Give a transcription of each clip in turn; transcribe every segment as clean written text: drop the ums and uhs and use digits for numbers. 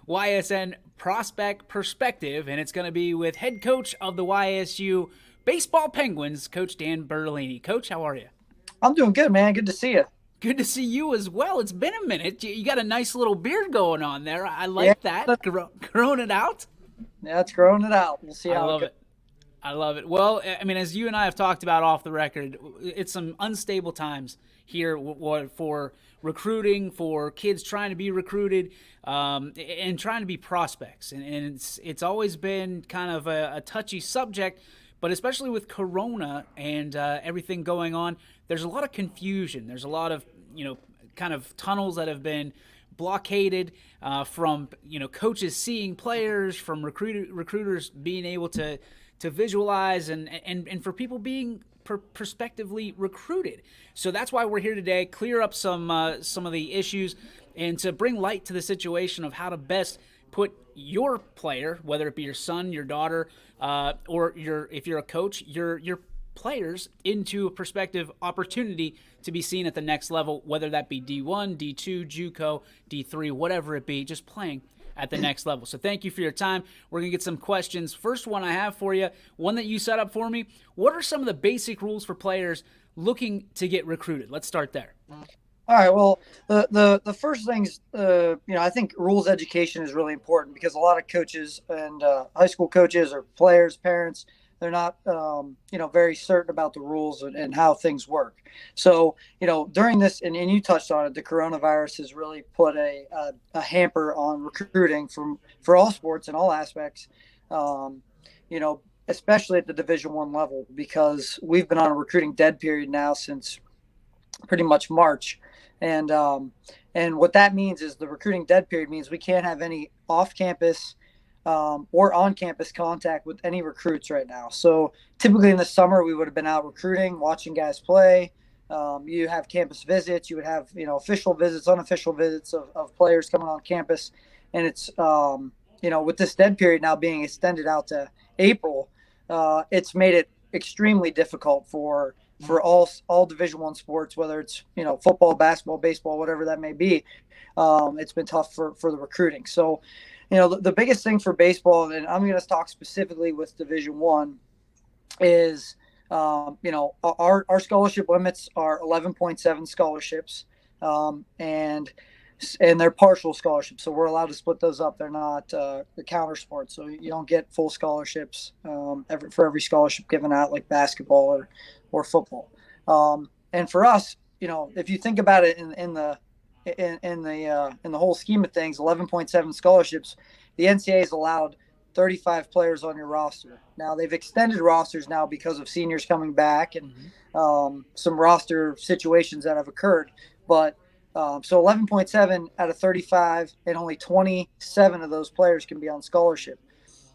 YSN Prospect Perspective, and it's going to be with head coach of the YSU Baseball Penguins, Coach Dan Bertolini. Coach, how are you? I'm doing good, man. Good to see you. Good to see you as well. It's been a minute. You got a nice little beard going on there. I Yeah, like that. Growing it out. it's growing it out. We'll see I how it love goes. it. I love it. Well, I mean, as you and I have talked about off the record, it's some unstable times here for recruiting, for kids trying to be recruited, and trying to be prospects. And it's always been kind of a touchy subject, but especially with Corona and everything going on, there's a lot of confusion. There's a lot of, kind of tunnels that have been blockaded from, coaches seeing players, from recruiters being able to visualize and for people being prospectively recruited. So that's why we're here today, clear up some of the issues and to bring light to the situation of how to best put your player, whether it be your son, your daughter, or if you're a coach, your players into a prospective opportunity to be seen at the next level, whether that be D1, D2, JUCO, D3, whatever it be, just playing at the next level. So thank you for your time. We're going to get some questions. First one I have for you, one that you set up for me. What are some of the basic rules for players looking to get recruited? Let's start there. All right. Well, the first things, I think rules education is really important because a lot of coaches and high school coaches or players, parents, they're not, very certain about the rules and how things work. So, during this, and you touched on it, the coronavirus has really put a hamper on recruiting for all sports and all aspects, especially at the Division I level, because we've been on a recruiting dead period now since pretty much March. And what that means is the recruiting dead period means we can't have any off-campus or on-campus contact with any recruits right now. So typically in the summer, we would have been out recruiting, watching guys play. You have campus visits. You would have, official visits, unofficial visits of players coming on campus. And it's, with this dead period now being extended out to April, it's made it extremely difficult for all Division I sports, whether it's, football, basketball, baseball, whatever that may be. It's been tough for the recruiting. So, the biggest thing for baseball, and I'm going to talk specifically with Division I, is, our scholarship limits are 11.7 scholarships, and they're partial scholarships. So we're allowed to split those up. They're not the counter sports. So you don't get full scholarships for every scholarship given out like basketball or football. And for us, if you think about it in the whole scheme of things, 11.7 scholarships, the NCAA has allowed 35 players on your roster. Now they've extended rosters now because of seniors coming back and some roster situations that have occurred. But so 11.7 out of 35, and only 27 of those players can be on scholarship.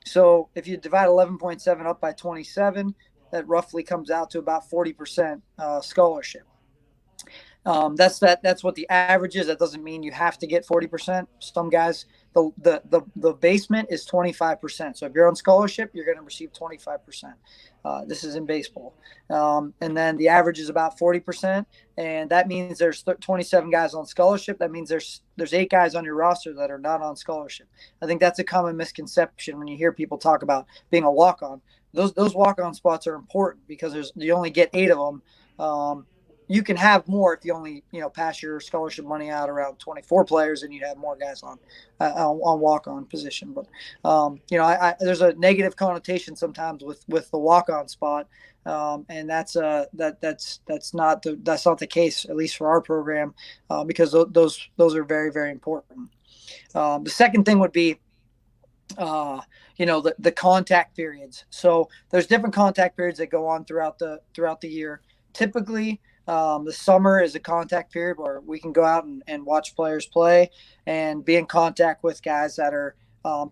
So if you divide 11.7 up by 27, that roughly comes out to about 40% scholarship. That's what the average is. That doesn't mean you have to get 40%. Some guys, the basement is 25%. So if you're on scholarship, you're going to receive 25%. This is in baseball. And then the average is about 40%. And that means there's 27 guys on scholarship. That means there's 8 guys on your roster that are not on scholarship. I think that's a common misconception when you hear people talk about being a walk-on. Those walk-on spots are important because you only get 8 of them. You can have more if you only, pass your scholarship money out around 24 players and you have more guys on walk-on position. But, there's a negative connotation sometimes with the walk-on spot. And that's not the case, at least for our program, because those are very, very important. The second thing would be, the contact periods. So there's different contact periods that go on throughout the year. Typically, the summer is a contact period where we can go out and watch players play and be in contact with guys that are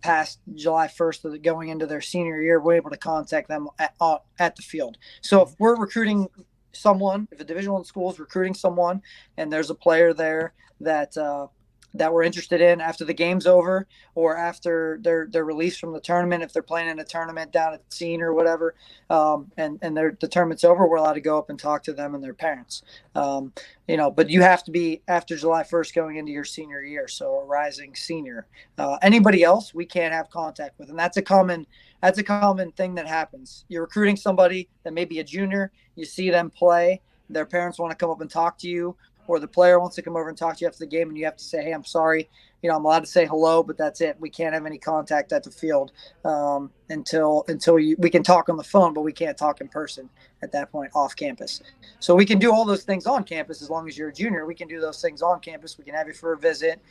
past July 1st going into their senior year. We're able to contact them at the field. So if we're recruiting someone, if a Division I school is recruiting someone and there's a player there that that we're interested in after the game's over or after they're released from the tournament. If they're playing in a tournament down at senior or whatever, and the tournament's over, we're allowed to go up and talk to them and their parents. But you have to be after July 1st going into your senior year, so a rising senior. Anybody else we can't have contact with, and that's a common thing that happens. You're recruiting somebody that may be a junior, you see them play, their parents want to come up and talk to you, or the player wants to come over and talk to you after the game, and you have to say, hey, I'm sorry. I'm allowed to say hello, but that's it. We can't have any contact at the field until we can talk on the phone, but we can't talk in person at that point off campus. So we can do all those things on campus as long as you're a junior. We can do those things on campus. We can have you for a visit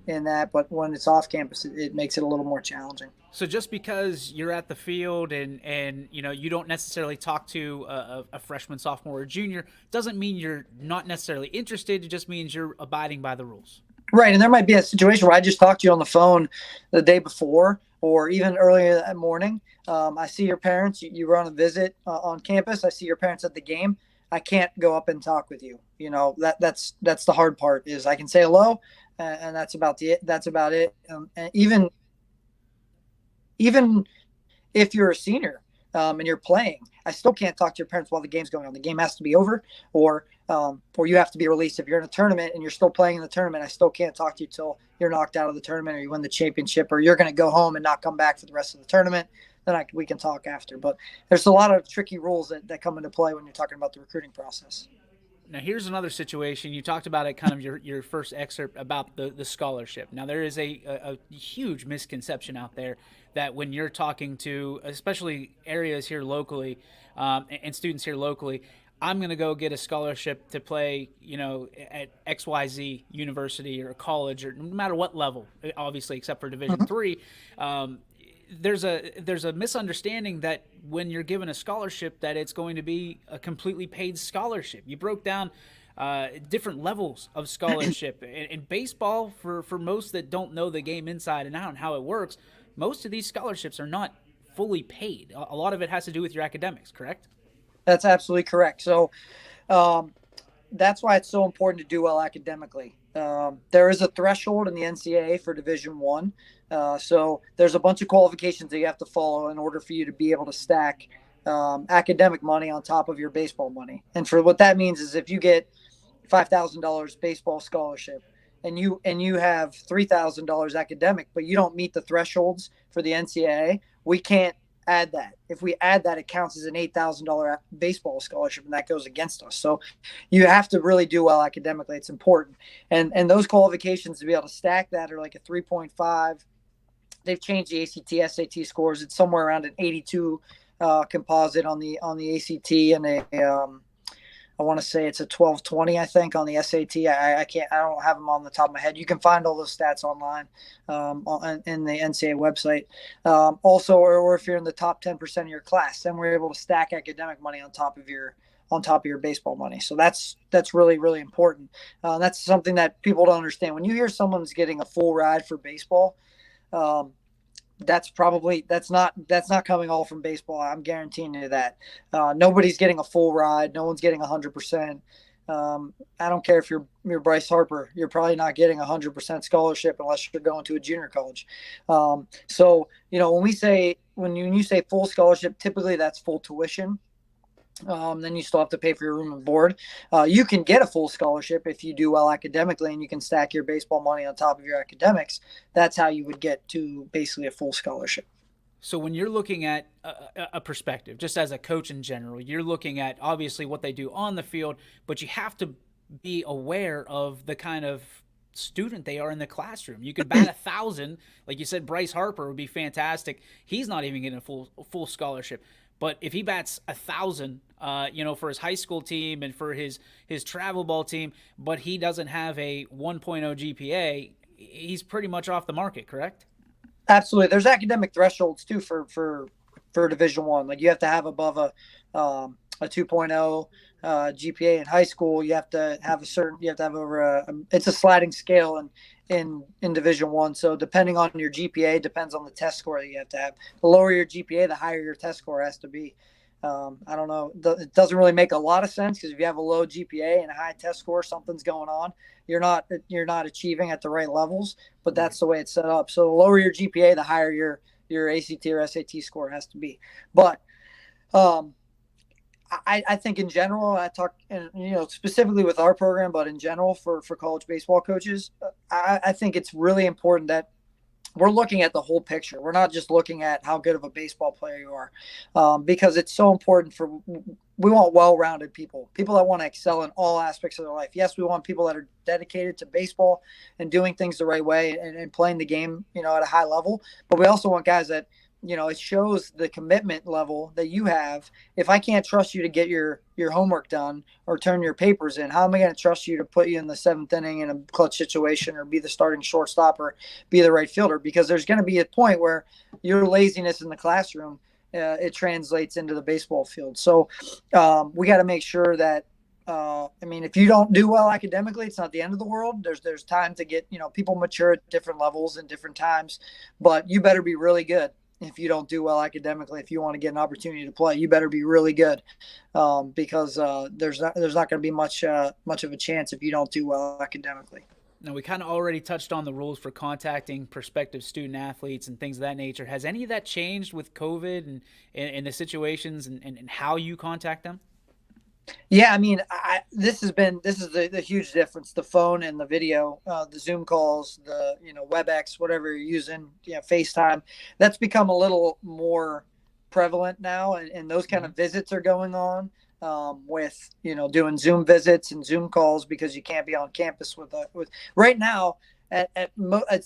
in that, but when it's off campus, it makes it a little more challenging. So just because you're at the field and you don't necessarily talk to a freshman, sophomore, or junior doesn't mean you're not necessarily interested. It just means you're abiding by the rules. Right, and there might be a situation where I just talked to you on the phone the day before or even earlier that morning. I see your parents. You were on a visit on campus. I see your parents at the game. I can't go up and talk with you. That's the hard part is I can say hello, and that's about it. And even if you're a senior and you're playing, I still can't talk to your parents while the game's going on. The game has to be over, or you have to be released. If you're in a tournament and you're still playing in the tournament, I still can't talk to you till you're knocked out of the tournament or you win the championship or you're going to go home and not come back for the rest of the tournament. Then we can talk after. But there's a lot of tricky rules that come into play when you're talking about the recruiting process. Now, here's another situation. You talked about it, kind of your first excerpt about the scholarship. Now, there is a huge misconception out there that when you're talking to, especially areas here locally and students here locally, I'm going to go get a scholarship to play, at XYZ university or college or no matter what level, obviously, except for Division III. There's a misunderstanding that when you're given a scholarship that it's going to be a completely paid scholarship. You broke down different levels of scholarship. In baseball, for most that don't know the game inside and out and how it works, most of these scholarships are not fully paid. A lot of it has to do with your academics, correct? That's absolutely correct. So that's why it's so important to do well academically. There is a threshold in the NCAA for Division I. So there's a bunch of qualifications that you have to follow in order for you to be able to stack academic money on top of your baseball money. And for what that means is if you get $5,000 baseball scholarship and you have $3,000 academic, but you don't meet the thresholds for the NCAA, we can't add that. If we add that, it counts as an $8,000 baseball scholarship, and that goes against us. So you have to really do well academically. It's important. And those qualifications to be able to stack that are like a 3.5. They've changed the ACT, SAT scores. It's somewhere around an 82 composite on the ACT and I want to say it's a 1220, I think, on the SAT. I don't have them on the top of my head. You can find all those stats online in the NCAA website. Also, or if you're in the top 10% of your class, then we're able to stack academic money on top of your baseball money. So that's really, really important. That's something that people don't understand. When you hear someone's getting a full ride for baseball, that's not coming all from baseball. I'm guaranteeing you that. Nobody's getting a full ride. No one's getting 100%. I don't care if you're Bryce Harper. You're probably not getting 100% scholarship unless you're going to a junior college. So when you say full scholarship, typically that's full tuition. Then you still have to pay for your room and board. You can get a full scholarship if you do well academically and you can stack your baseball money on top of your academics. That's how you would get to basically a full scholarship. So when you're looking at a perspective, just as a coach in general, you're looking at obviously what they do on the field, but you have to be aware of the kind of student they are in the classroom. You could bat 1,000, like you said, Bryce Harper would be fantastic. He's not even getting a full scholarship. But if he bats 1,000, for his high school team and for his travel ball team, but he doesn't have a 1.0 GPA, he's pretty much off the market, correct? Absolutely. There's academic thresholds too for Division I. Like you have to have above a 2.0 GPA in high school. You have to have over it's a sliding scale in Division I. So depending on your GPA, depends on the test score that you have to have. The lower your GPA, the higher your test score has to be. I don't know. It doesn't really make a lot of sense because if you have a low GPA and a high test score, something's going on. You're not achieving at the right levels, but that's the way it's set up. So the lower your GPA, the higher your ACT or SAT score has to be. But I think in general, I talk, and specifically with our program, but in general for college baseball coaches, I think it's really important that we're looking at the whole picture. We're not just looking at how good of a baseball player you are, because it's so important we want well-rounded people that want to excel in all aspects of their life. Yes, we want people that are dedicated to baseball and doing things the right way and playing the game, at a high level. But we also want guys that, it shows the commitment level that you have. If I can't trust you to get your homework done or turn your papers in, how am I going to trust you to put you in the seventh inning in a clutch situation or be the starting shortstop or be the right fielder? Because there's going to be a point where your laziness in the classroom, it translates into the baseball field. So we got to make sure that, if you don't do well academically, it's not the end of the world. There's time to get, people mature at different levels and different times, but you better be really good. If you don't do well academically, if you want to get an opportunity to play, you better be really good, because there's not going to be much of a chance if you don't do well academically. Now, we kind of already touched on the rules for contacting prospective student athletes and things of that nature. Has any of that changed with COVID and the situations and how you contact them? Yeah, this is the huge difference. The phone and the video, the Zoom calls, the WebEx, whatever you're using, FaceTime. That's become a little more prevalent now, and those kind of visits are going on, with doing Zoom visits and Zoom calls because you can't be on campus with right now. At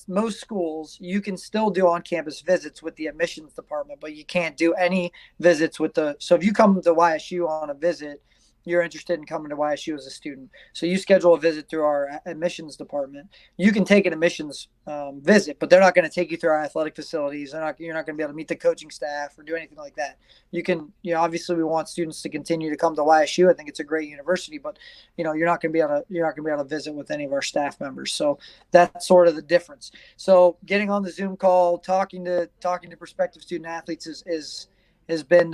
most schools, you can still do on-campus visits with the admissions department, but you can't do any visits so if you come to YSU on a visit, you're interested in coming to YSU as a student. So you schedule a visit through our admissions department. You can take an admissions visit, but they're not going to take you through our athletic facilities. You're not going to be able to meet the coaching staff or do anything like that. You can, obviously we want students to continue to come to YSU. I think it's a great university, but you're not going to be able to visit with any of our staff members. So that's sort of the difference. So getting on the Zoom call, talking to prospective student athletes has been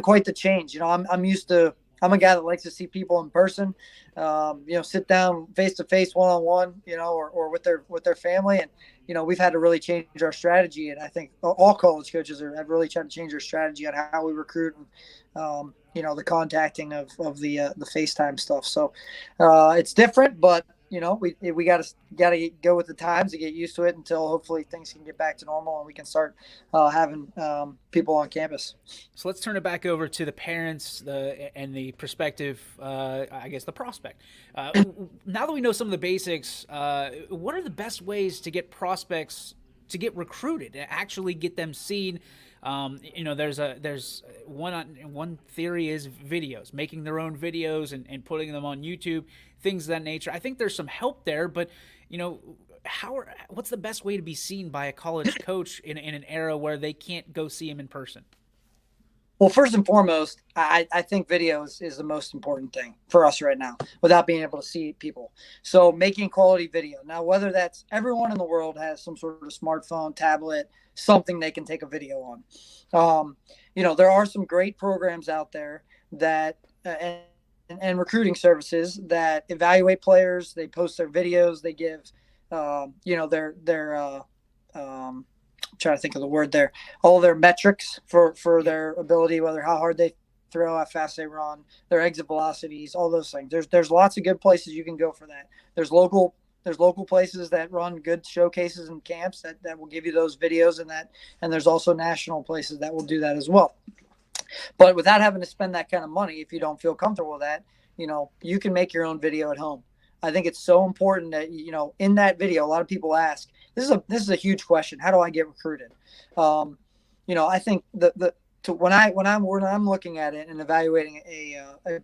quite the change. I'm a guy that likes to see people in person, sit down face to face, one-on-one, or with their family. And, we've had to really change our strategy. And I think all college coaches have really tried to change their strategy on how we recruit and, the contacting of the FaceTime stuff. So it's different, but we got to go with the times to get used to it until hopefully things can get back to normal and we can start having people on campus. So let's turn it back over to the parents and the prospective, the prospect. Now that we know some of the basics, what are the best ways to get prospects to get recruited, to actually get them seen? There's one theory is videos, making their own videos and putting them on YouTube, things of that nature. I think there's some help there, but what's the best way to be seen by a college coach in an era where they can't go see him in person? Well, first and foremost, I think videos is the most important thing for us right now without being able to see people. So making quality video. Now, whether that's everyone in the world has some sort of smartphone, tablet, something they can take a video on. There are some great programs out there that and recruiting services that evaluate players. They post their videos. They give, their trying to think of the word there, all their metrics for their ability, whether how hard they throw, how fast they run, their exit velocities, all those things. There's lots of good places you can go for that. There's local places that run good showcases and camps that will give you those videos and there's also national places that will do that as well. But without having to spend that kind of money, if you don't feel comfortable with that, you can make your own video at home. I think it's so important that, in that video, a lot of people ask, this is a huge question. How do I get recruited? I think when I'm looking at it and evaluating a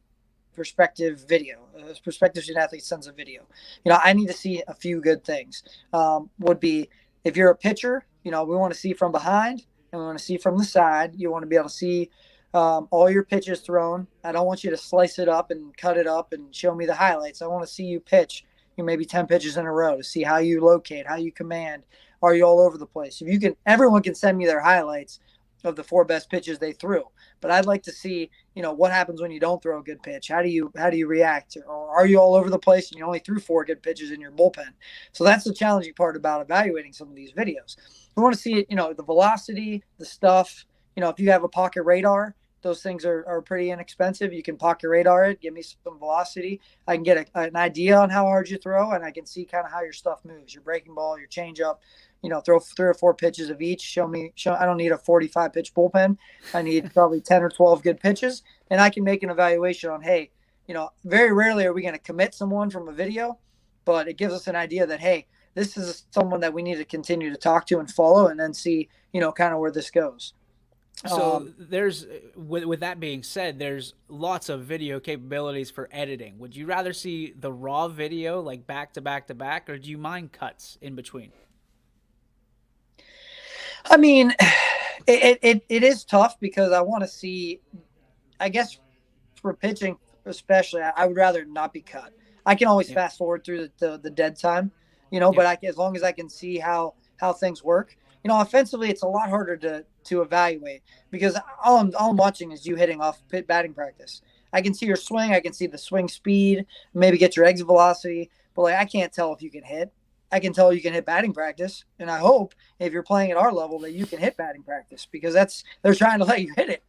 prospective video, a prospective student athlete sends a video, I need to see a few good things. Would be, if you're a pitcher, we want to see from behind and we want to see from the side. You want to be able to see all your pitches thrown. I don't want you to slice it up and cut it up and show me the highlights. I want to see you pitch maybe 10 pitches in a row to see how you locate, how you command. Are you all over the place? Everyone can send me their highlights. of the 4 best pitches they threw. But I'd like to see, what happens when you don't throw a good pitch. How do you react? Or are you all over the place and you only threw 4 good pitches in your bullpen? So that's the challenging part about evaluating some of these videos. We want to see it, the velocity, the stuff. If you have a pocket radar, those things are pretty inexpensive. You can pocket radar it, give me some velocity. I can get an idea on how hard you throw, and I can see kind of how your stuff moves, your breaking ball, your changeup. Throw 3 or 4 pitches of each. Show. I don't need a 45 pitch bullpen. I need probably 10 or 12 good pitches, and I can make an evaluation on, hey, very rarely are we going to commit someone from a video, but it gives us an idea that, hey, this is someone that we need to continue to talk to and follow, and then see, kind of where this goes. So there's, with that being said, there's lots of video capabilities for editing. Would you rather see the raw video like back to back to back, or do you mind cuts in between? I mean, it is tough because I want to see, I guess for pitching especially, I would rather not be cut. I can always fast forward through the dead time, but as long as I can see how things work. Offensively, it's a lot harder to evaluate because all I'm watching is you hitting off batting practice. I can see your swing. I can see the swing speed, maybe get your exit velocity, but I can't tell if you can hit. I can tell you can hit batting practice, and I hope if you're playing at our level that you can hit batting practice because they're trying to let you hit it,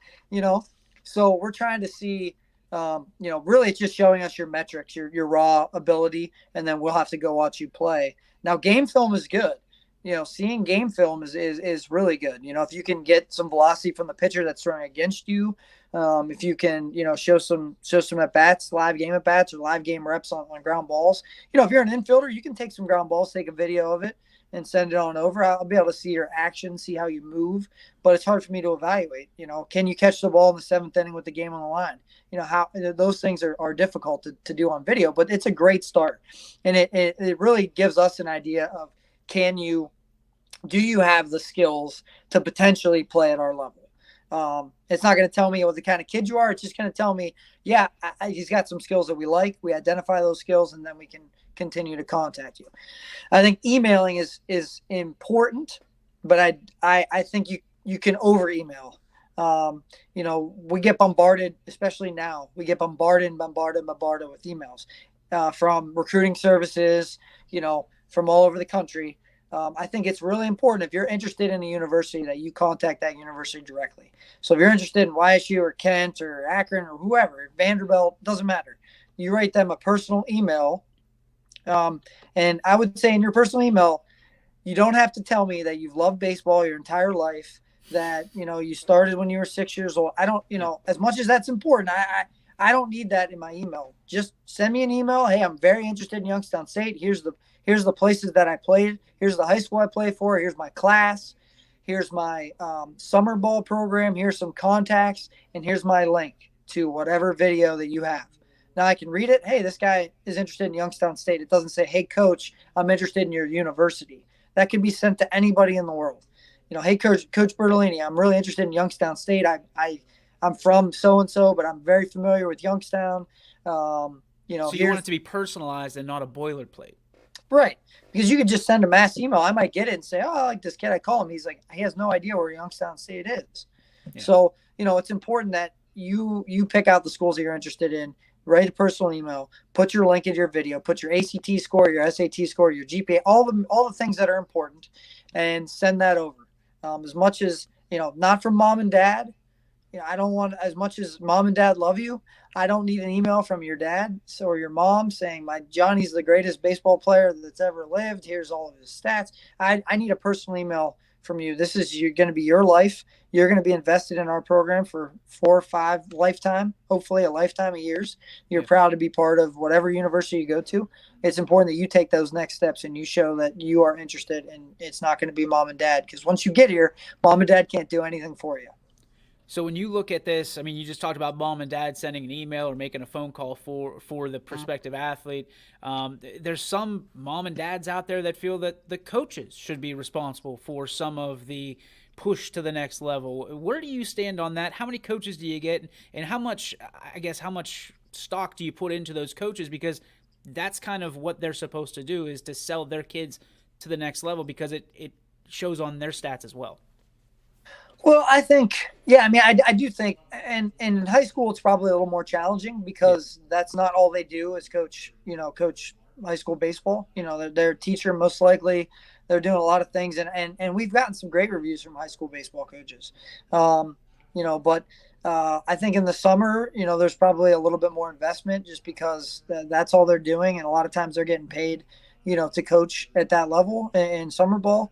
So we're trying to see, really it's just showing us your metrics, your raw ability, and then we'll have to go watch you play. Now, game film is good. Seeing game film is really good. If you can get some velocity from the pitcher that's throwing against you, if you can, show some at bats, live game at bats, or live game reps on ground balls. If you're an infielder, you can take some ground balls, take a video of it, and send it on over. I'll be able to see your action, see how you move, but it's hard for me to evaluate. Can you catch the ball in the 7th inning with the game on the line? How those things are difficult to do on video, but it's a great start, and it really gives us an idea of do you have the skills to potentially play at our level? It's not going to tell me what the kind of kid you are. It's just going to tell me, yeah, he's got some skills that we like. We identify those skills, and then we can continue to contact you. I think emailing is important, but I think you can over email. We get bombarded, especially now. We get bombarded with emails from recruiting services, from all over the country. I think it's really important if you're interested in a university that you contact that university directly. So if you're interested in YSU or Kent or Akron or whoever, Vanderbilt, doesn't matter. You write them a personal email. And I would say in your personal email, you don't have to tell me that you've loved baseball your entire life, that, you started when you were 6 years old. I don't, as much as that's important, I don't need that in my email. Just send me an email. Hey, I'm very interested in Youngstown State. Here's the places that I played. Here's the high school I played for. Here's my class. Here's my summer ball program. Here's some contacts. And here's my link to whatever video that you have. Now I can read it. Hey, this guy is interested in Youngstown State. It doesn't say, hey, coach, I'm interested in your university. That can be sent to anybody in the world. Hey, Coach Bertolini, I'm really interested in Youngstown State. I'm from so-and-so, but I'm very familiar with Youngstown. So you want it to be personalized and not a boilerplate. Right. Because you could just send a mass email. I might get it and say, oh, I like this kid. I call him. He's like, he has no idea where Youngstown State is. Yeah. So, it's important that you pick out the schools that you're interested in, write a personal email, put your link in your video, put your ACT score, your SAT score, your GPA, all the things that are important, and send that over. As much as, not from mom and dad. I don't want, as much as mom and dad love you, I don't need an email from your dad or your mom saying my Johnny's the greatest baseball player that's ever lived. Here's all of his stats. I need a personal email from you. This is going to be your life. You're going to be invested in our program for 4 or 5 lifetime, hopefully a lifetime of years. You're proud to be part of whatever university you go to. It's important that you take those next steps and you show that you are interested, and it's not going to be mom and dad, because once you get here, mom and dad can't do anything for you. So when you look at this, I mean, you just talked about mom and dad sending an email or making a phone call for the prospective athlete. There's some mom and dads out there that feel that the coaches should be responsible for some of the push to the next level. Where do you stand on that? How many coaches do you get? And how much stock do you put into those coaches? Because that's kind of what they're supposed to do, is to sell their kids to the next level, because it shows on their stats as well. Well, I think, yeah, I mean, I do think, and in high school, it's probably a little more challenging because that's not all they do is coach high school baseball. They're a teacher, most likely. They're doing a lot of things. And we've gotten some great reviews from high school baseball coaches. Um, but I think in the summer, there's probably a little bit more investment just because that's all they're doing. And a lot of times they're getting paid, to coach at that level in summer ball.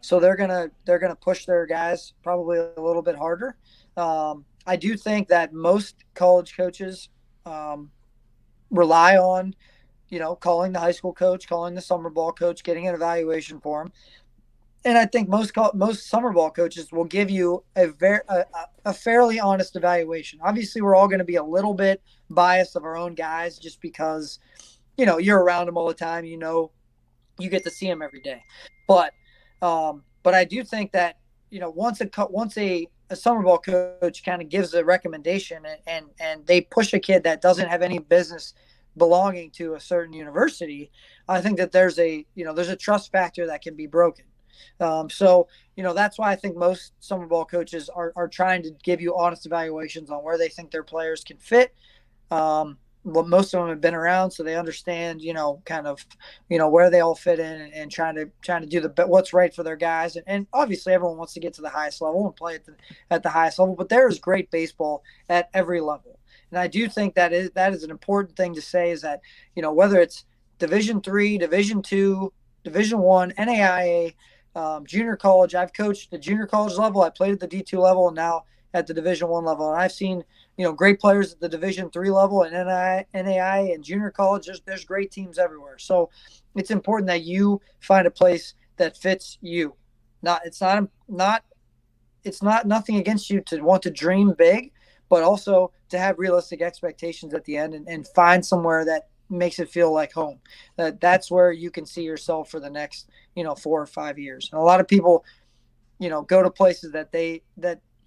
So they're gonna push their guys probably a little bit harder. I do think that most college coaches rely on calling the high school coach, calling the summer ball coach, getting an evaluation for them. And I think most summer ball coaches will give you a fairly honest evaluation. Obviously, we're all going to be a little bit biased of our own guys just because you're around them all the time. You get to see them every day. But I do think that once a summer ball coach kind of gives a recommendation and they push a kid that doesn't have any business belonging to a certain university, I think that there's a trust factor that can be broken. So that's why I think most summer ball coaches are trying to give you honest evaluations on where they think their players can fit. Well, most of them have been around, so they understand, kind of, where they all fit in, and trying to do what's right for their guys. And obviously, everyone wants to get to the highest level and play at the highest level. But there is great baseball at every level, and I do think that is an important thing to say. Is that whether it's Division III, Division II, Division I, NAIA, junior college. I've coached the junior college level. I played at the D2 level, and now at the Division I level. And I've seen great players at the Division III level and NAIA and junior college. There's great teams everywhere. So it's important that you find a place that fits you. It's not nothing against you to want to dream big, but also to have realistic expectations at the end and find somewhere that makes it feel like home. That's where you can see yourself for the next 4 or 5 years. And a lot of people go to places that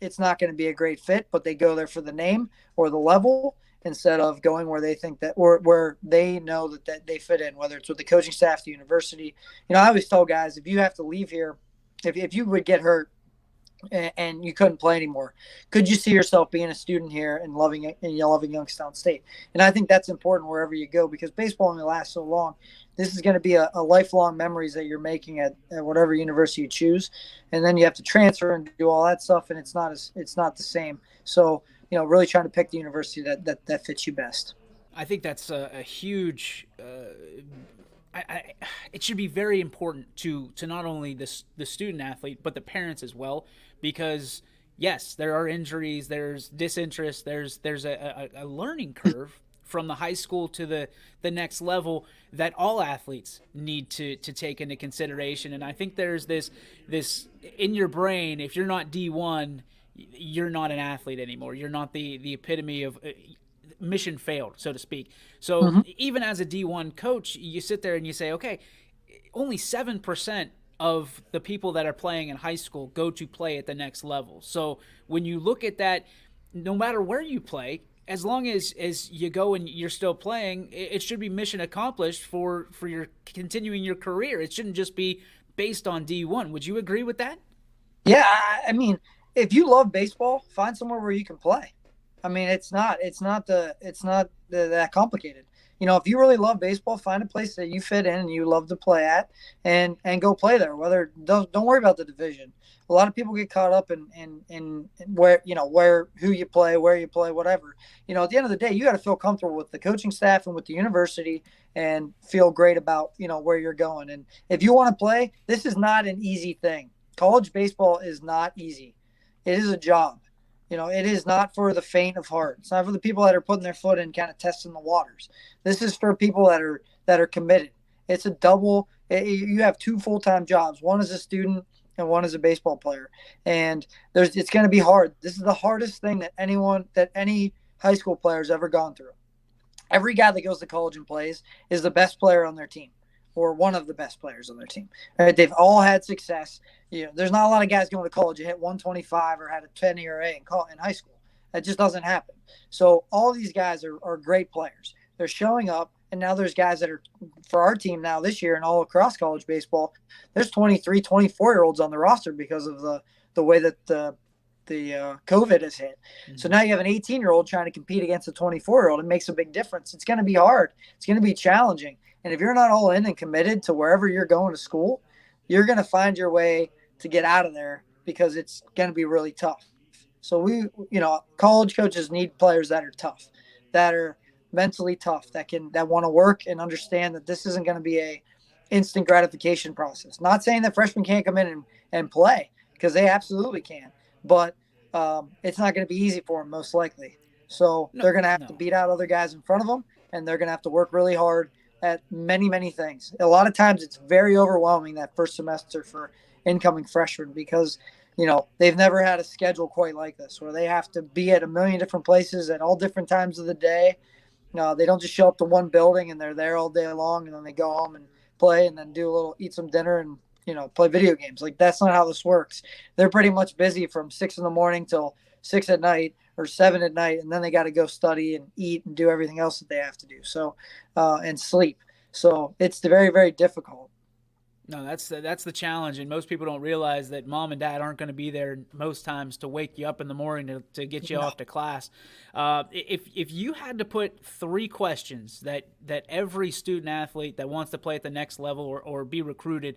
it's not going to be a great fit, but they go there for the name or the level instead of going where they think that, or where they know that they fit in, whether it's with the coaching staff, the university. I always tell guys, if you have to leave here, if you would get hurt and you couldn't play anymore, could you see yourself being a student here and loving it, and loving Youngstown State? And I think that's important wherever you go, because baseball only lasts so long. This is going to be a lifelong memories that you're making at whatever university you choose, and then you have to transfer and do all that stuff, and it's not the same. So really trying to pick the university that fits you best. I think that's a huge. It should be very important to not only the student athlete but the parents as well, because yes, there are injuries, there's disinterest, there's a learning curve from the high school to the next level that all athletes need to take into consideration. And I think there's this in your brain, if you're not D1, you're not an athlete anymore. You're not the epitome of mission failed, so to speak. So even as a D1 coach, you sit there and you say, okay, only 7% of the people that are playing in high school go to play at the next level. So when you look at that, no matter where you play, as long as you go and you're still playing, it should be mission accomplished for your continuing your career. It shouldn't just be based on D1. Would you agree with that? Yeah, I mean, if you love baseball, find somewhere where you can play. I mean, it's not that complicated. If you really love baseball, find a place that you fit in and you love to play at, and go play there. Don't worry about the division. A lot of people get caught up in where who you play, where you play, whatever. At the end of the day, you got to feel comfortable with the coaching staff and with the university, and feel great about where you're going. And if you want to play, this is not an easy thing. College baseball is not easy. It is a job. It is not for the faint of heart. It's not for the people that are putting their foot in, kind of testing the waters. This is for people that are committed. It's a double. You have 2 full-time jobs. One is a student and one is a baseball player. And it's going to be hard. This is the hardest thing that any high school player has ever gone through. Every guy that goes to college and plays is the best player on their team, or one of the best players on their team. Right? They've all had success. There's not a lot of guys going to college who hit 125 or had a 10 ERA in high school. That just doesn't happen. So all these guys are great players. They're showing up And now there's guys that are for our team now this year and all across college baseball. There's 23, 24-year-olds on the roster because of the way that the COVID has hit. Mm-hmm. So now you have an 18-year-old trying to compete against a 24-year-old. It makes a big difference. It's going to be hard. It's going to be challenging. And if you're not all in and committed to wherever you're going to school, you're going to find your way to get out of there because it's going to be really tough. So college coaches need players that are tough, that are mentally tough, that want to work and understand that this isn't going to be a instant gratification process. Not saying that freshmen can't come in and play, because they absolutely can, but it's not going to be easy for them most likely. So they're going to have to beat out other guys in front of them, and they're going to have to work really hard at many, many things. A lot of times it's very overwhelming that first semester for incoming freshmen because, they've never had a schedule quite like this where they have to be at a million different places at all different times of the day. They don't just show up to one building and they're there all day long and then they go home and play and then eat some dinner and, play video games. Like, that's not how this works. They're pretty much busy from 6 a.m. till 6 p.m. or 7 p.m. and then they got to go study and eat and do everything else that they have to do. So, and sleep. So it's very, very difficult. No, that's the challenge, and most people don't realize that mom and dad aren't going to be there most times to wake you up in the morning to get you off to class. If you had to put 3 questions that every student athlete that wants to play at the next level or be recruited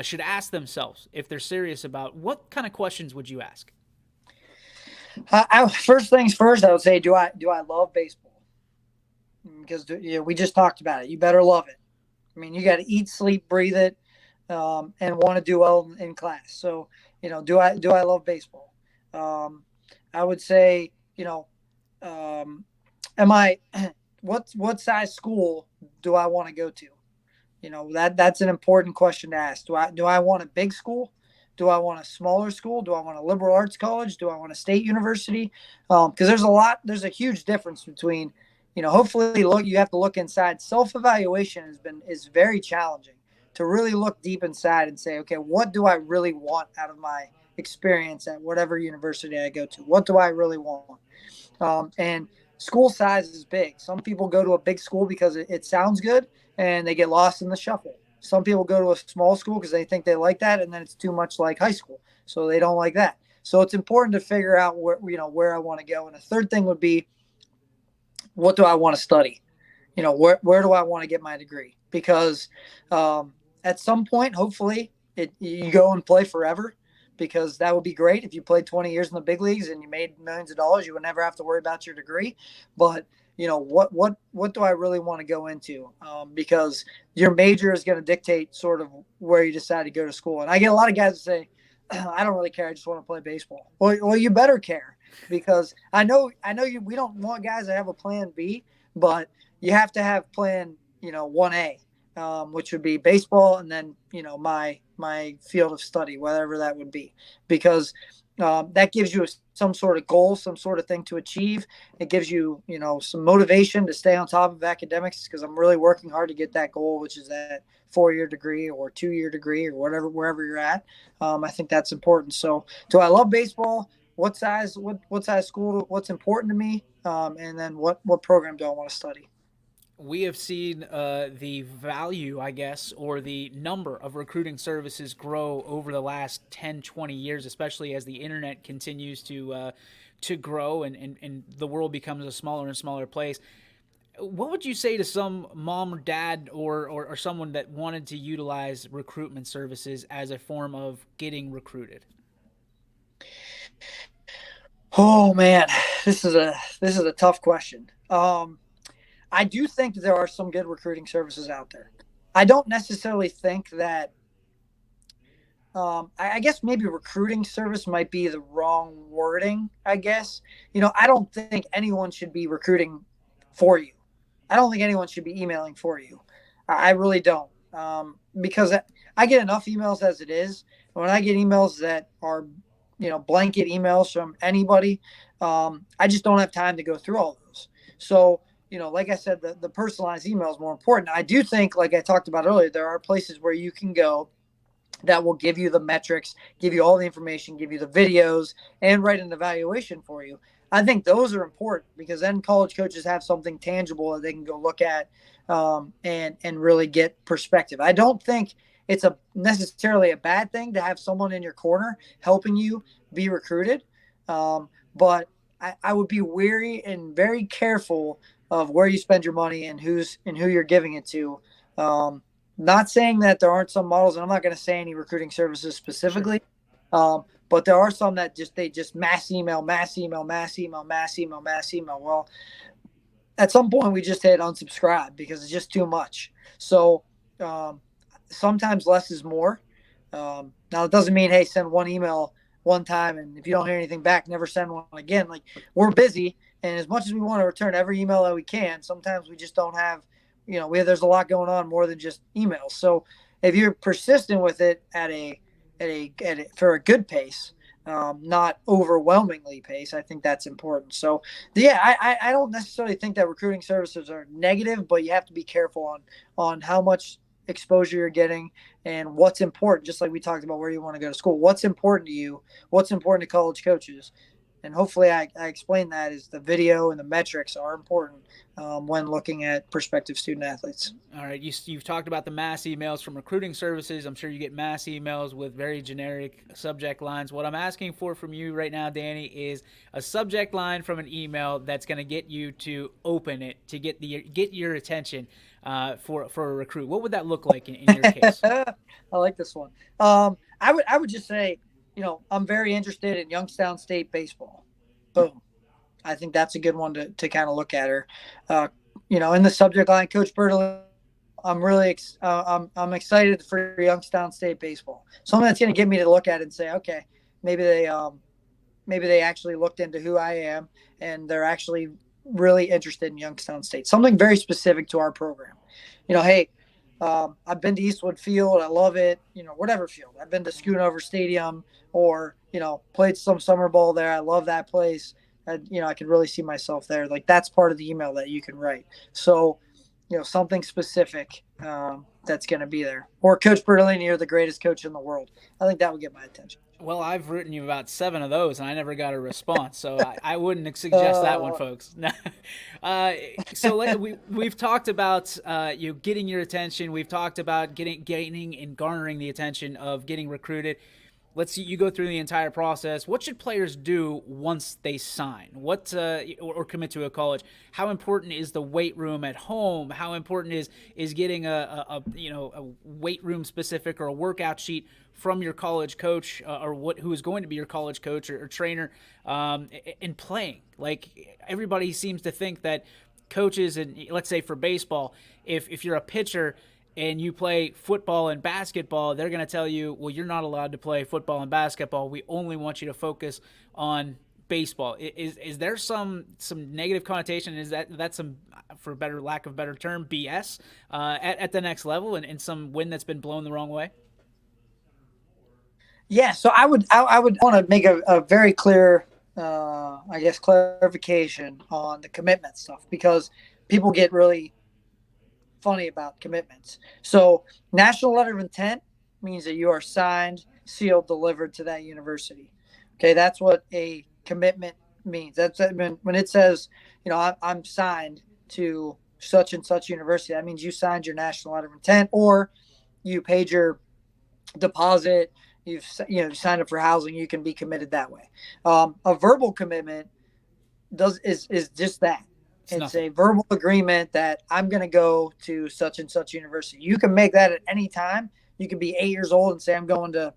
should ask themselves if they're serious about, what kind of questions would you ask? First things first, I would say, do I love baseball? Because we just talked about it. You better love it. I mean, you got to eat, sleep, breathe it. And want to do well in class. So, do I love baseball? I would say, what size school do I want to go to? That's an important question to ask. Do I want a big school? Do I want a smaller school? Do I want a liberal arts college? Do I want a state university? Because there's a huge difference between, hopefully you have to look inside. Self-evaluation is very challenging. To really look deep inside and say, okay, what do I really want out of my experience at whatever university I go to? What do I really want? And school size is big. Some people go to a big school because it sounds good and they get lost in the shuffle. Some people go to a small school because they think they like that, and then it's too much like high school, so they don't like that. So it's important to figure out where I want to go. And the third thing would be, what do I want to study? Where do I want to get my degree? Because at some point, hopefully, you go and play forever, because that would be great. If you played 20 years in the big leagues and you made millions of dollars, you would never have to worry about your degree. But, what do I really want to go into? Because your major is going to dictate sort of where you decide to go to school. And I get a lot of guys that say, I don't really care. I just want to play baseball. Well, you better care, because I know we don't want guys that have a plan B, but you have to have plan, 1A. Which would be baseball, and then my field of study, whatever that would be, because that gives you some sort of goal, some sort of thing to achieve. It gives you some motivation to stay on top of academics, because I'm really working hard to get that goal, which is that 4-year degree or 2-year degree or wherever you're at. I think that's important. So, do I love baseball? What size school? What's important to me? And then what program do I want to study? We have seen the value, I guess, or the number of recruiting services grow over the last 10, 20 years, especially as the internet continues to grow and the world becomes a smaller and smaller place. What would you say to some mom or dad or someone that wanted to utilize recruitment services as a form of getting recruited? Oh man, this is a tough question. I do think that there are some good recruiting services out there. I don't necessarily think that I guess maybe recruiting service might be the wrong wording, I guess. I don't think anyone should be recruiting for you. I don't think anyone should be emailing for you. I really don't. Because I get enough emails as it is. When I get emails that are, blanket emails from anybody, I just don't have time to go through all those. So, like I said, the personalized email is more important. I do think, like I talked about earlier, there are places where you can go that will give you the metrics, give you all the information, give you the videos, and write an evaluation for you. I think those are important because then college coaches have something tangible that they can go look at and really get perspective. I don't think it's necessarily a bad thing to have someone in your corner helping you be recruited, but I would be wary and very careful of where you spend your money and who you're giving it to. Not saying that there aren't some models, and I'm not going to say any recruiting services specifically, but there are some that they just mass email. Well, at some point we just hit unsubscribe because it's just too much. So sometimes less is more. Now it doesn't mean, hey, send one email one time, and if you don't hear anything back, never send one again. Like, we're busy, and as much as we want to return every email that we can, sometimes we just don't have, there's a lot going on more than just emails. So if you're persistent with it for a good pace, not overwhelmingly pace, I think that's important. So yeah, I don't necessarily think that recruiting services are negative, but you have to be careful on how much exposure you're getting and what's important. Just like we talked about where you want to go to school, what's important to you, what's important to college coaches. And hopefully I explained that is the video and the metrics are important when looking at prospective student athletes. All right. You've talked about the mass emails from recruiting services. I'm sure you get mass emails with very generic subject lines. What I'm asking for from you right now, Danny, is a subject line from an email that's going to get you to open it, to get your attention for a recruit. What would that look like in your case? I like this one. I would just say, I'm very interested in Youngstown State baseball. Boom. I think that's a good one to kind of look at her. In the subject line, Coach Bertolini, I'm really I'm excited for Youngstown State baseball. Something that's going to get me to look at it and say, okay, maybe they actually looked into who I am and they're actually really interested in Youngstown State. Something very specific to our program. Hey, I've been to Eastwood Field. I love it. Whatever field. I've been to Schoonover Stadium or, played some summer ball there. I love that place. I could really see myself there. Like, that's part of the email that you can write. So, something specific that's going to be there. Or Coach Bertolini, you're the greatest coach in the world. I think that would get my attention. Well, I've written you about 7 of those, and I never got a response, so I wouldn't suggest that one, folks. So we've talked about you getting your attention. We've talked about gaining and garnering the attention of getting recruited. Let's see, you go through the entire process. What should players do once they sign? Or commit to a college? How important is the weight room at home? How important is getting a weight room specific or a workout sheet from your college coach who is going to be your college coach or trainer in playing? Like, everybody seems to think that coaches, and let's say for baseball, if you're a pitcher and you play football and basketball, they're going to tell you, well, you're not allowed to play football and basketball. We only want you to focus on baseball. Is there some negative connotation? Is that some, for lack of a better term, BS at the next level and some wind that's been blown the wrong way? Yeah, so I would want to make a very clear, clarification on the commitment stuff, because people get really funny about commitments. So national letter of intent means that you are signed, sealed, delivered to that university. Okay, that's what a commitment means. That's when it says, I'm signed to such and such university. That means you signed your national letter of intent, or you paid your deposit. You've signed up for housing. You can be committed that way. A verbal commitment is just that. It's a verbal agreement that I'm going to go to such and such university. You can make that at any time. You can be 8 years old and say, I'm going to,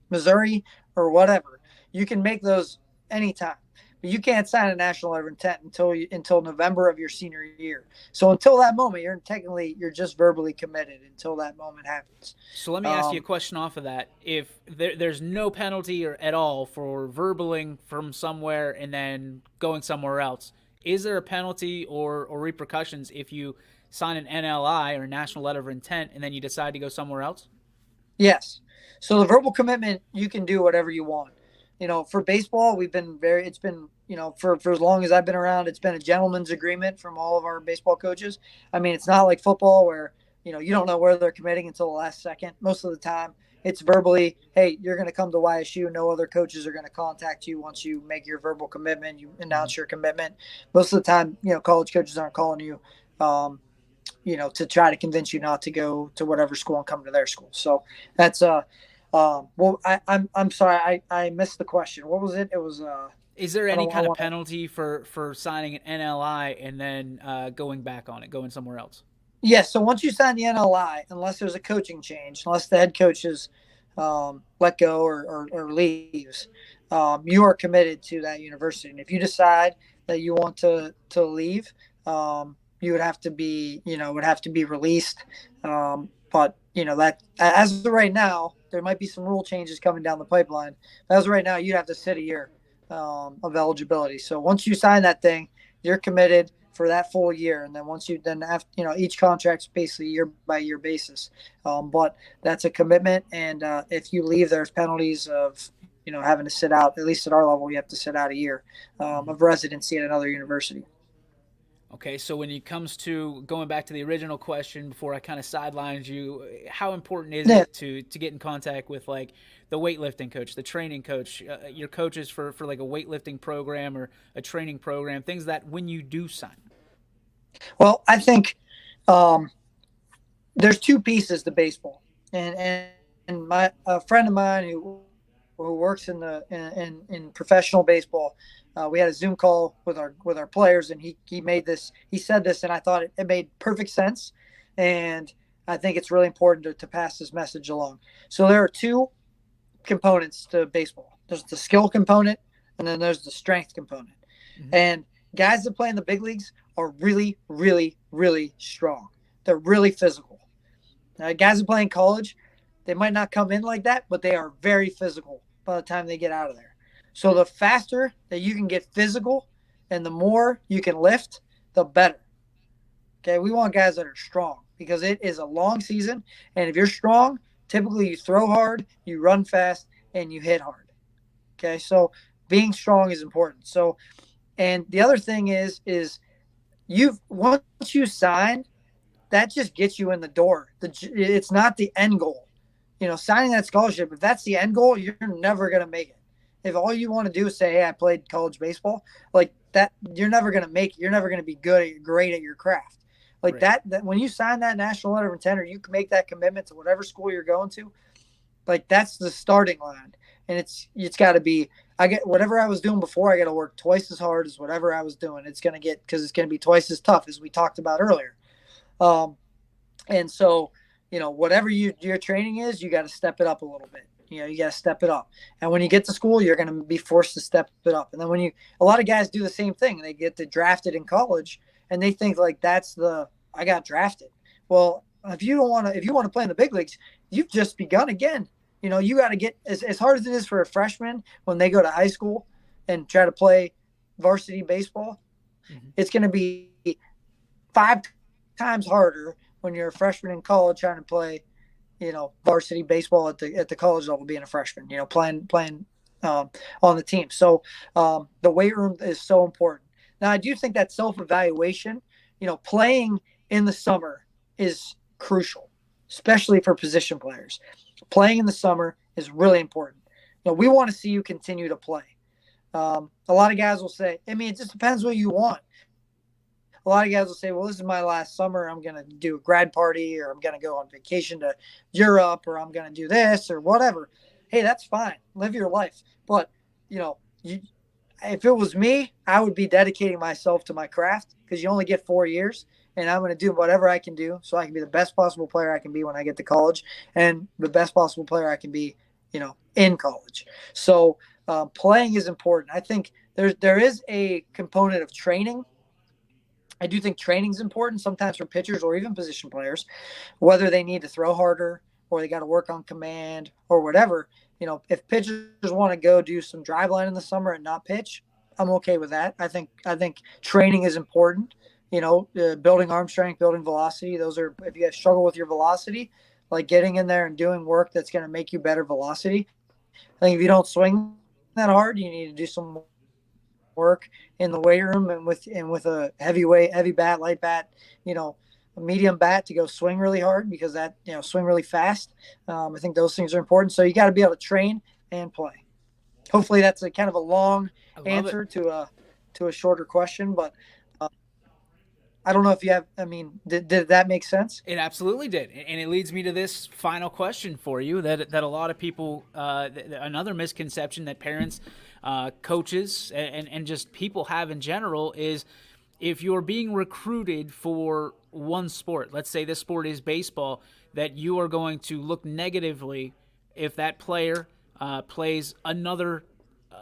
Missouri or whatever. You can make those anytime. But you can't sign a national letter of intent until November of your senior year. So until that moment, you're just verbally committed until that moment happens. So let me ask you a question off of that. If there's no penalty or at all for verbaling from somewhere and then going somewhere else, is there a penalty or repercussions if you sign an NLI or National Letter of Intent and then you decide to go somewhere else? Yes. So the verbal commitment, you can do whatever you want. For baseball, it's been, for as long as I've been around, it's been a gentleman's agreement from all of our baseball coaches. I mean, it's not like football where, you don't know where they're committing until the last second. Most of the time, it's verbally, hey, you're going to come to YSU. No other coaches are going to contact you once you make your verbal commitment. You announce your commitment. Most of the time, college coaches aren't calling you, to try to convince you not to go to whatever school and come to their school. So that's well, I'm sorry, I missed the question. What was it? It was is there any kind of penalty for signing an NLI and then going back on it, going somewhere else? Yes. So once you sign the NLI, unless there's a coaching change, unless the head coach is let go or leaves, you are committed to that university. And if you decide that you want to leave, you would have to be, released. But that as of right now, there might be some rule changes coming down the pipeline. But as of right now, you'd have to sit a year of eligibility. So once you sign that thing, you're committed for that full year. And then once you have, each contract's basically year by year basis. But that's a commitment. And if you leave, there's penalties of, having to sit out, at least at our level, you have to sit out a year of residency at another university. Okay, so when it comes to going back to the original question before I kind of sidelined you, how important is it to get in contact with like the weightlifting coach, the training coach, your coaches for like a weightlifting program or a training program, things that when you do sign? Well, I think there's two pieces to baseball, and a friend of mine who works in professional baseball. We had a Zoom call with our players, and he said this, and I thought it made perfect sense. And I think it's really important to pass this message along. So there are two components to baseball. There's the skill component, and then there's the strength component. Mm-hmm. And guys that play in the big leagues are really, really, really strong. They're really physical. Guys that play in college, they might not come in like that, but they are very physical by the time they get out of there. So the faster that you can get physical and the more you can lift, the better. Okay, we want guys that are strong because it is a long season. And if you're strong, typically you throw hard, you run fast, and you hit hard. Okay, so being strong is important. So, and the other thing is once you sign, that just gets you in the door. It's not the end goal. Signing that scholarship, if that's the end goal, you're never going to make it. If all you want to do is say, hey, I played college baseball, like that, you're never going to make it. You're never going to be great at your craft. Like right. that when you sign that national letter of intent or you can make that commitment to whatever school you're going to, like that's the starting line. And it's got to be, whatever I was doing before, I got to work twice as hard as whatever I was doing. It's going to be twice as tough as we talked about earlier. And so, whatever your training is, you got to step it up a little bit. You got to step it up. And when you get to school, you're going to be forced to step it up. And then a lot of guys do the same thing. They get drafted in college and they think like I got drafted. Well, if you want to play in the big leagues, you've just begun again. You got to get as hard as it is for a freshman when they go to high school and try to play varsity baseball. Mm-hmm. It's going to be 5 times harder when you're a freshman in college trying to play varsity baseball at the college level, being a freshman, playing on the team. So the weight room is so important. Now, I do think that self-evaluation, playing in the summer is crucial, especially for position players. Playing in the summer is really important. We want to see you continue to play. A lot of guys will say, it just depends what you want. A lot of guys will say, well, this is my last summer. I'm going to do a grad party, or I'm going to go on vacation to Europe, or I'm going to do this or whatever. Hey, that's fine. Live your life. But, if it was me, I would be dedicating myself to my craft because you only get 4 years, and I'm going to do whatever I can do so I can be the best possible player I can be when I get to college and the best possible player I can be, in college. So playing is important. I think there is a component of training. I do think training is important sometimes for pitchers or even position players, whether they need to throw harder or they got to work on command or whatever. If pitchers want to go do some drive line in the summer and not pitch, I'm okay with that. I think training is important. Building arm strength, building velocity. Those are, if you guys struggle with your velocity, like getting in there and doing work that's going to make you better velocity. I think if you don't swing that hard, you need to do some work in the weight room and with a heavy bat, light bat, a medium bat to go swing really hard because that, swing really fast. I think those things are important. So you got to be able to train and play. Hopefully that's a kind of a long answer to a shorter question, but I don't know if you have, did that make sense? It absolutely did. And it leads me to this final question for you that a lot of people, another misconception that parents, coaches, and just people have in general is if you're being recruited for one sport, let's say this sport is baseball, that you are going to look negatively if that player plays another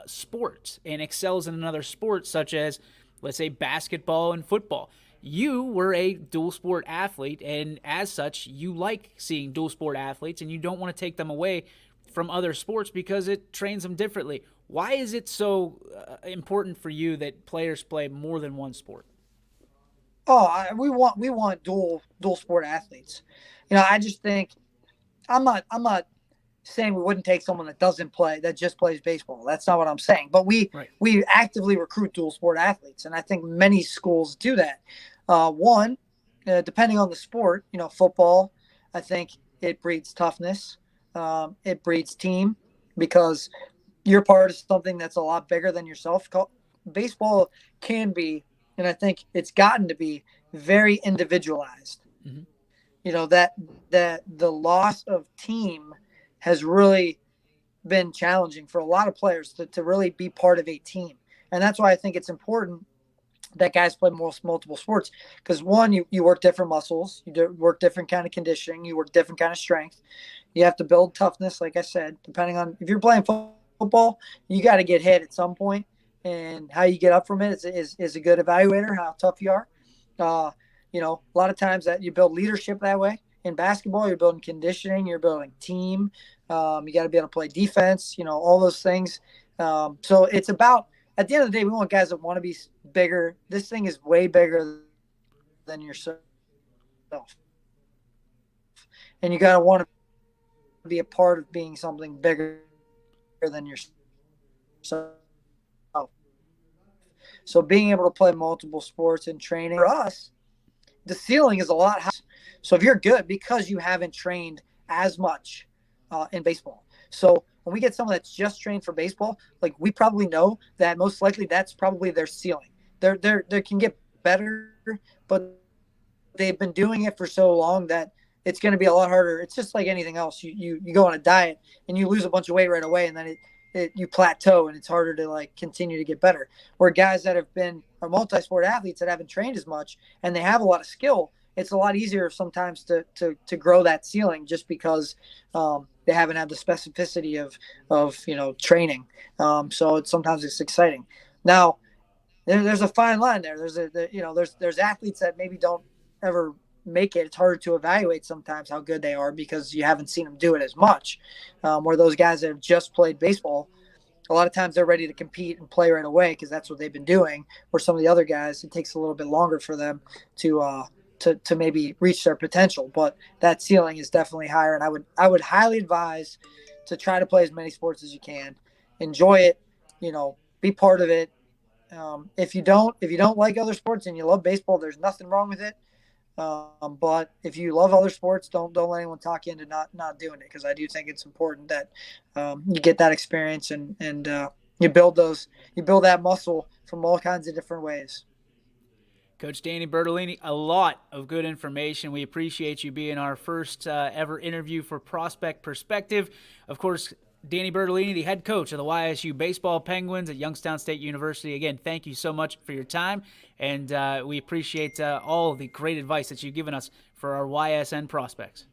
sport and excels in another sport, such as, let's say, basketball and football. You were a dual sport athlete, and as such, you like seeing dual sport athletes, and you don't want to take them away from other sports because it trains them differently. Why is it so important for you that players play more than one sport? Oh, we want dual sport athletes. I just think I'm not saying we wouldn't take someone that doesn't play, that just plays baseball. That's not what I'm saying. But we actively recruit dual sport athletes, and I think many schools do that. One, depending on the sport, football, I think it breeds toughness. It breeds team because you're part of something that's a lot bigger than yourself. Baseball can be, and I think it's gotten to be, very individualized. Mm-hmm. That the loss of team has really been challenging for a lot of players to really be part of a team. And that's why I think it's important that guys play multiple sports, because one, you work different muscles, you work different kind of conditioning, you work different kind of strength. You have to build toughness, like I said, depending on if you're playing football, you got to get hit at some point, and how you get up from it is a good evaluator, how tough you are. A lot of times that you build leadership that way. In basketball, you're building conditioning, you're building team. You got to be able to play defense, all those things. So it's about, at the end of the day, we want guys that want to be bigger. This thing is way bigger than yourself. And you got to want to be a part of being something bigger than yourself. So being able to play multiple sports and training, for us, the ceiling is a lot higher. So if you're good, because you haven't trained as much in baseball. So when we get someone that's just trained for baseball, like, we probably know that most likely that's probably their ceiling. They can get better, but they've been doing it for so long that it's going to be a lot harder. It's just like anything else. You go on a diet and you lose a bunch of weight right away, and then you plateau, and it's harder to continue to get better. Where guys that are multi-sport athletes that haven't trained as much and they have a lot of skill, it's a lot easier sometimes to grow that ceiling, just because they haven't had the specificity of training. So sometimes it's exciting. Now, there's a fine line there. There's athletes that maybe don't ever make it. It's harder to evaluate sometimes how good they are because you haven't seen them do it as much. Where those guys that have just played baseball, a lot of times they're ready to compete and play right away because that's what they've been doing. Where some of the other guys, it takes a little bit longer for them to maybe reach their potential. But that ceiling is definitely higher, and I would highly advise to try to play as many sports as you can. Enjoy it, be part of it. If you don't like other sports and you love baseball, there's nothing wrong with it. But if you love other sports, don't let anyone talk you into not doing it, because I do think it's important that you get that experience and you build that muscle from all kinds of different ways. Coach Danny Bertolini, a lot of good information. We appreciate you being our first ever interview for Prospect Perspective. Of course, Danny Bertolini, the head coach of the YSU Baseball Penguins at Youngstown State University. Again, thank you so much for your time, and we appreciate all the great advice that you've given us for our YSN prospects.